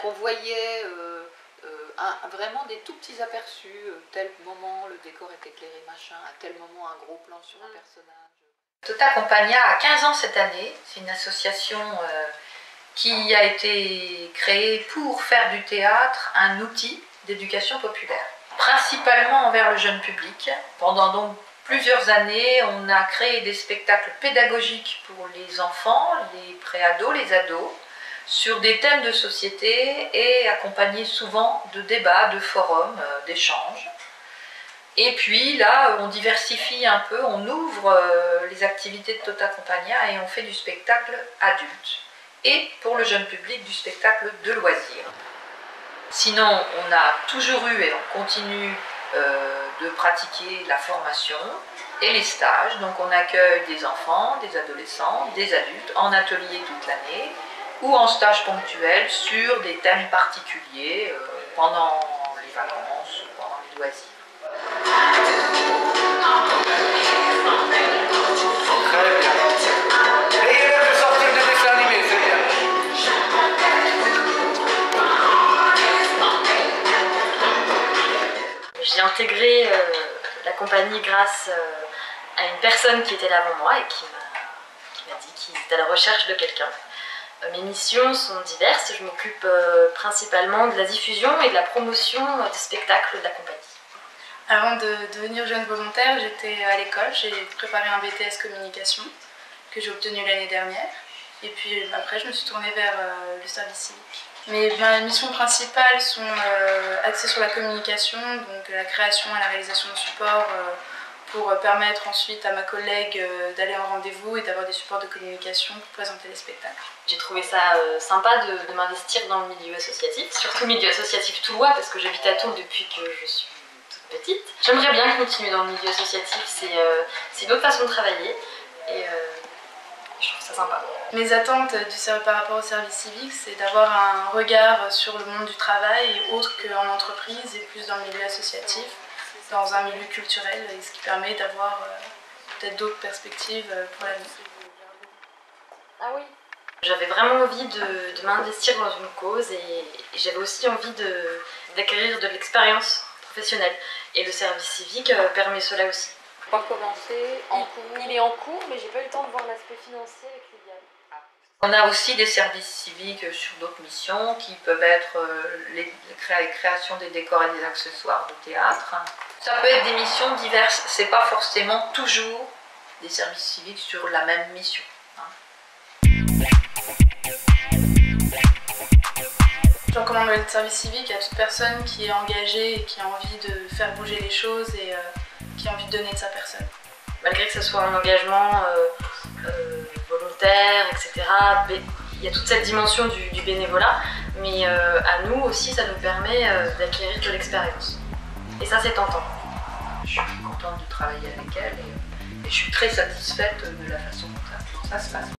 qu'on voyait vraiment des tout petits aperçus, tel moment le décor est éclairé, machin, à tel moment un gros plan sur un personnage. Tota Compagnia a 15 ans cette année, c'est une association qui a été créée pour faire du théâtre un outil d'éducation populaire, principalement envers le jeune public. Pendant donc plusieurs années, on a créé des spectacles pédagogiques pour les enfants, les préados, les ados, sur des thèmes de société et accompagnés souvent de débats, de forums, d'échanges. Et puis là, on diversifie un peu, on ouvre les activités de Tota Compagnia et on fait du spectacle adulte. Et pour le jeune public, du spectacle de loisirs. Sinon, on a toujours eu et on continue de pratiquer la formation et les stages. Donc on accueille des enfants, des adolescents, des adultes en atelier toute l'année ou en stage ponctuel sur des thèmes particuliers pendant les vacances, pendant les loisirs. J'ai intégré la compagnie grâce à une personne qui était là avant moi et qui m'a dit qu'il était à la recherche de quelqu'un. Mes missions sont diverses, je m'occupe principalement de la diffusion et de la promotion des spectacles de la compagnie. Avant de devenir jeune volontaire, j'étais à l'école, j'ai préparé un BTS communication que j'ai obtenu l'année dernière. Et puis après, je me suis tournée vers le service civique. Mes missions principales sont axées sur la communication, donc la création et la réalisation de supports pour permettre ensuite à ma collègue d'aller en rendez-vous et d'avoir des supports de communication pour présenter les spectacles. J'ai trouvé ça sympa de m'investir dans le milieu associatif, surtout le milieu associatif toulois parce que j'habite à Toul depuis que je suis toute petite. J'aimerais bien continuer dans le milieu associatif, c'est une autre façon de travailler et je trouve ça sympa. Mes attentes par rapport au service civique, c'est d'avoir un regard sur le monde du travail autre qu'en entreprise et plus dans le milieu associatif, dans un milieu culturel, et ce qui permet d'avoir peut-être d'autres perspectives pour l'avenir. Ah oui. J'avais vraiment envie de m'investir dans une cause et j'avais aussi envie d'acquérir de l'expérience professionnelle. Et le service civique permet cela aussi. Pas commencé, il est en cours, mais j'ai pas eu le temps de voir l'aspect financier avec Liliane. On a aussi des services civiques sur d'autres missions qui peuvent être la création des décors et des accessoires de théâtre. Ça peut être des missions diverses, c'est pas forcément toujours des services civiques sur la même mission. Je recommande le service civique à toute personne qui est engagée et qui a envie de faire bouger les choses et qui a envie de donner de sa personne. Malgré que ce soit un engagement volontaire, etc., il y a toute cette dimension du bénévolat, mais à nous aussi ça nous permet d'acquérir de l'expérience. Et ça c'est tentant. Je suis contente de travailler avec elle et je suis très satisfaite de la façon dont ça se passe.